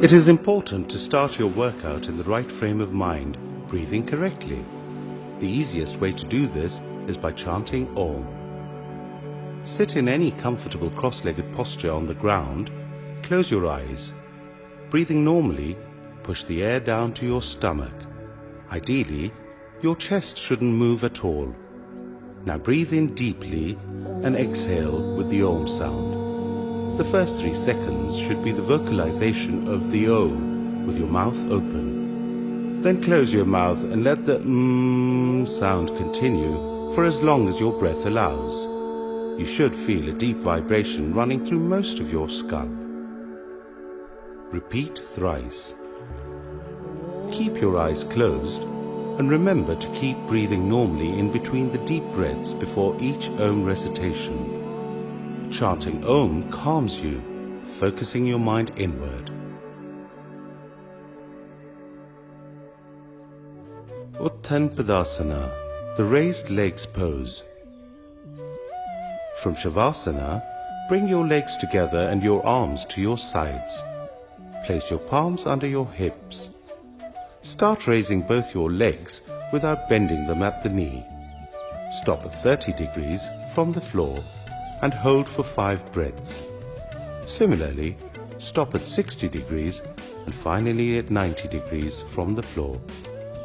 It is important to start your workout in the right frame of mind, breathing correctly. The easiest way to do this is by chanting Om. Sit in any comfortable cross-legged posture on the ground, close your eyes. Breathing normally, push the air down to your stomach. Ideally, your chest shouldn't move at all. Now breathe in deeply and exhale with the Om sound. The first 3 seconds should be the vocalization of the O with your mouth open. Then close your mouth and let the sound continue for as long as your breath allows. You should feel a deep vibration running through most of your skull. Repeat thrice. Keep your eyes closed and remember to keep breathing normally in between the deep breaths before each Om recitation. Chanting Om calms you, focusing your mind inward. Uttanpadasana, the raised legs pose. From Shavasana, bring your legs together and your arms to your sides. Place your palms under your hips. Start raising both your legs without bending them at the knee. Stop at 30 degrees from the floor and hold for 5 breaths. Similarly, stop at 60 degrees and finally at 90 degrees from the floor.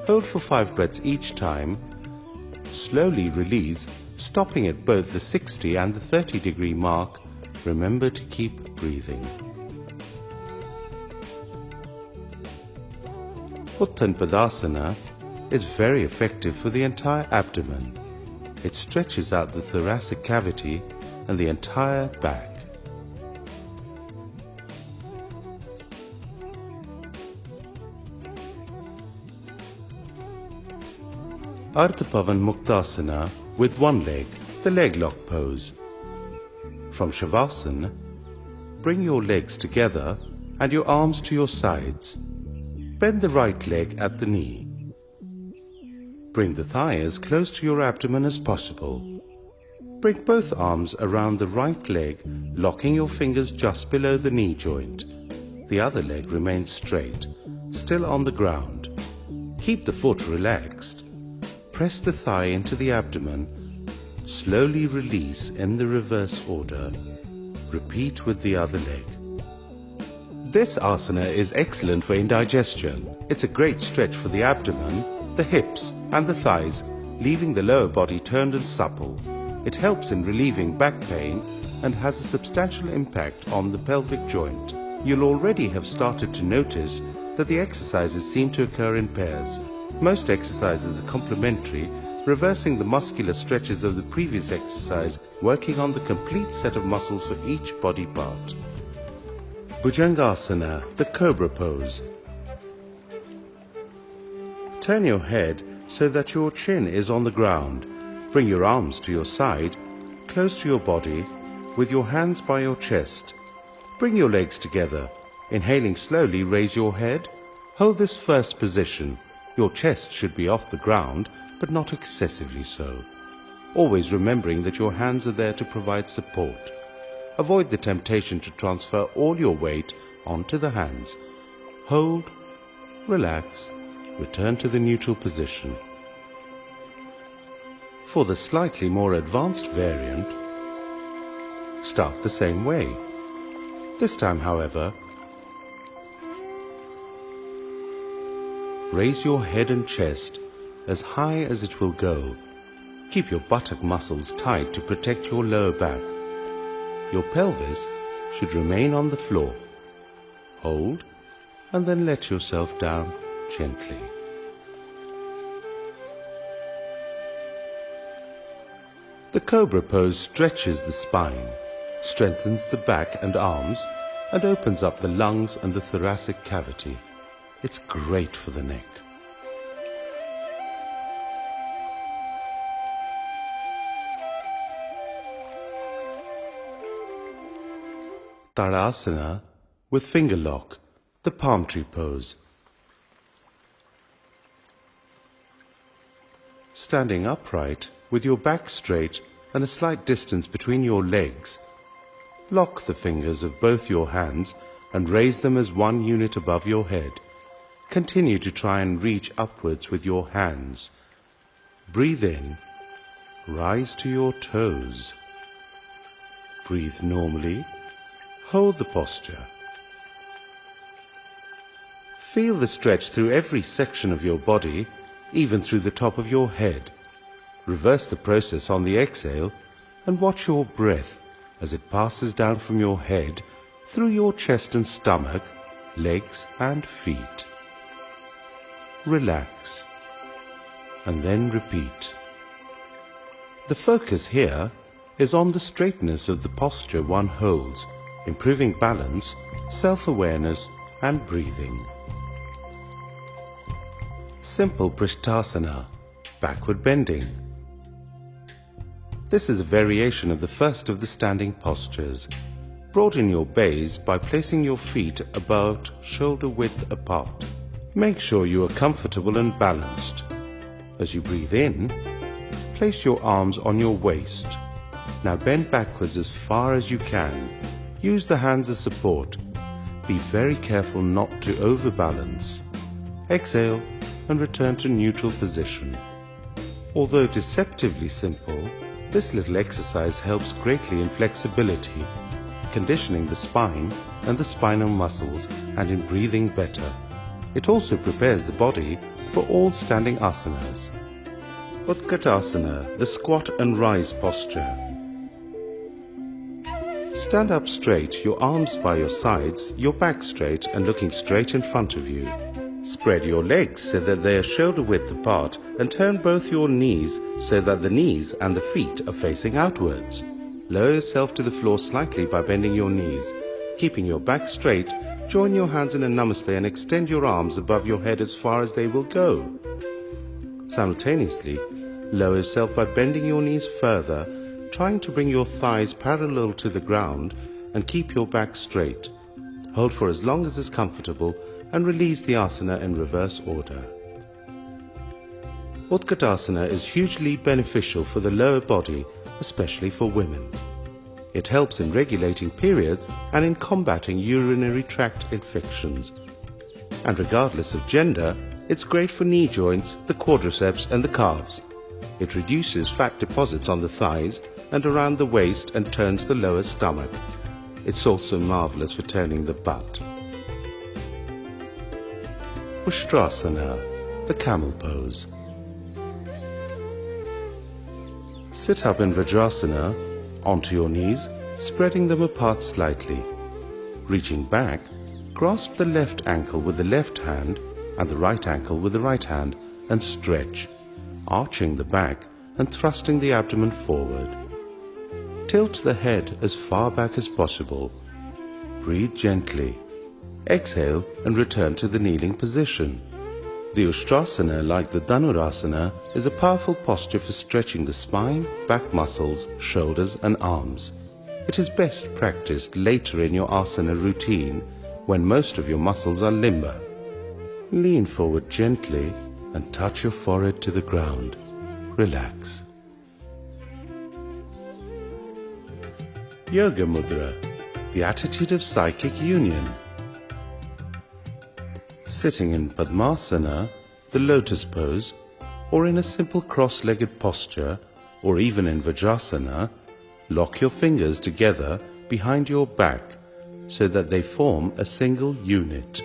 Hold for 5 breaths each time. Slowly release, stopping at both the 60 and the 30 degree mark. Remember to keep breathing. Uttanpadasana is very effective for the entire abdomen. It stretches out the thoracic cavity and the entire back. Ardha Pavan Muktasana with one leg, the leg lock pose. From Shavasana, bring your legs together and your arms to your sides. Bend the right leg at the knee. Bring the thigh as close to your abdomen as possible. Bring both arms around the right leg, locking your fingers just below the knee joint. The other leg remains straight, still on the ground. Keep the foot relaxed. Press the thigh into the abdomen. Slowly release in the reverse order. Repeat with the other leg. This asana is excellent for indigestion. It's a great stretch for the abdomen, the hips and the thighs, leaving the lower body turned and supple. It helps in relieving back pain and has a substantial impact on the pelvic joint. You'll already have started to notice that the exercises seem to occur in pairs. Most exercises are complementary, reversing the muscular stretches of the previous exercise, working on the complete set of muscles for each body part. Bhujangasana, the cobra pose. Turn your head so that your chin is on the ground. Bring your arms to your side, close to your body, with your hands by your chest. Bring your legs together. Inhaling slowly, raise your head. Hold this first position. Your chest should be off the ground, but not excessively so. Always remembering that your hands are there to provide support. Avoid the temptation to transfer all your weight onto the hands. Hold, relax, return to the neutral position. For the slightly more advanced variant, start the same way. This time, however, raise your head and chest as high as it will go. Keep your buttock muscles tight to protect your lower back. Your pelvis should remain on the floor. Hold and then let yourself down gently. The cobra pose stretches the spine, strengthens the back and arms, and opens up the lungs and the thoracic cavity. It's great for the neck. Tadasana with finger lock, the palm tree pose. Standing upright, with your back straight and a slight distance between your legs, lock the fingers of both your hands and raise them as one unit above your head. Continue to try and reach upwards with your hands. Breathe in. Rise to your toes. Breathe normally. Hold the posture. Feel the stretch through every section of your body, even through the top of your head. Reverse the process on the exhale and watch your breath as it passes down from your head through your chest and stomach, legs and feet. Relax and then repeat. The focus here is on the straightness of the posture one holds, improving balance, self-awareness and breathing. Simple Prishtasana, backward bending. This is a variation of the first of the standing postures. Broaden your base by placing your feet about shoulder width apart. Make sure you are comfortable and balanced. As you breathe in, place your arms on your waist. Now bend backwards as far as you can. Use the hands as support. Be very careful not to overbalance. Exhale and return to neutral position. Although deceptively simple, this little exercise helps greatly in flexibility, conditioning the spine and the spinal muscles, and in breathing better. It also prepares the body for all standing asanas. Utkatasana, the squat and rise posture. Stand up straight, your arms by your sides, your back straight and looking straight in front of you. Spread your legs so that they are shoulder width apart and turn both your knees so that the knees and the feet are facing outwards. Lower yourself to the floor slightly by bending your knees. Keeping your back straight, join your hands in a namaste and extend your arms above your head as far as they will go. Simultaneously, lower yourself by bending your knees further, trying to bring your thighs parallel to the ground and keep your back straight. Hold for as long as is comfortable and release the asana in reverse order. Utkatasana is hugely beneficial for the lower body, especially for women. It helps in regulating periods and in combating urinary tract infections. And regardless of gender, it's great for knee joints, the quadriceps and the calves. It reduces fat deposits on the thighs and around the waist and turns the lower stomach. It's also marvelous for turning the butt. Ustrasana, the camel pose. Sit up in Vajrasana, onto your knees, spreading them apart slightly. Reaching back, grasp the left ankle with the left hand and the right ankle with the right hand and stretch, arching the back and thrusting the abdomen forward. Tilt the head as far back as possible. Breathe gently. Exhale and return to the kneeling position. The Ustrasana, like the Dhanurasana, is a powerful posture for stretching the spine, back muscles, shoulders and arms. It is best practiced later in your asana routine when most of your muscles are limber. Lean forward gently and touch your forehead to the ground. Relax. Yoga Mudra, the attitude of psychic union. Sitting in Padmasana, the lotus pose, or in a simple cross-legged posture, or even in Vajrasana, lock your fingers together behind your back so that they form a single unit.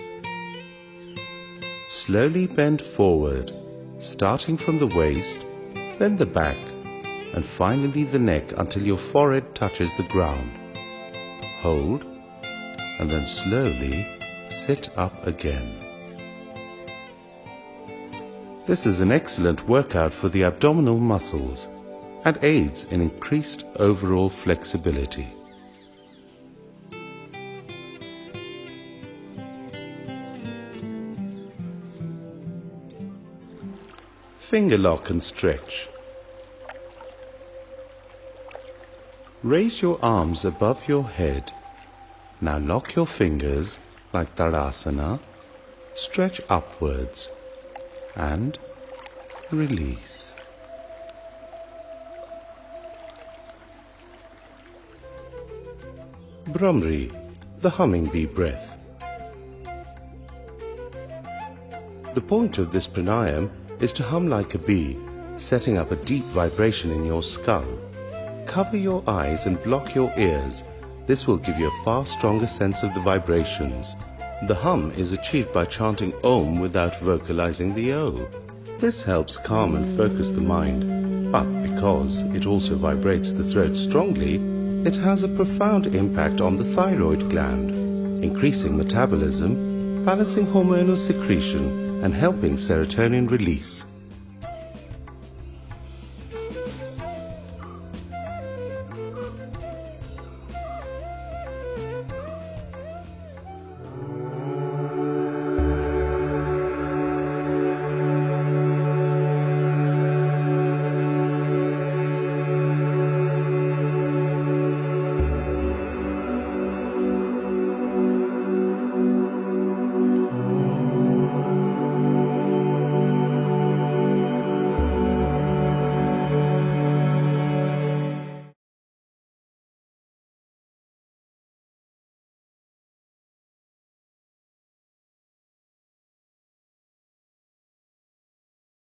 Slowly bend forward, starting from the waist, then the back, and finally the neck until your forehead touches the ground. Hold, and then slowly sit up again. This is an excellent workout for the abdominal muscles and aids in increased overall flexibility. Finger lock and stretch. Raise your arms above your head. Now lock your fingers like Tadasana, stretch upwards and release. Brahmari, the humming bee breath. The point of this pranayam is to hum like a bee, setting up a deep vibration in your skull. Cover your eyes and block your ears. This will give you a far stronger sense of the vibrations. The hum is achieved by chanting Om without vocalizing the O. This helps calm and focus the mind, but because it also vibrates the throat strongly, it has a profound impact on the thyroid gland, increasing metabolism, balancing hormonal secretion, and helping serotonin release.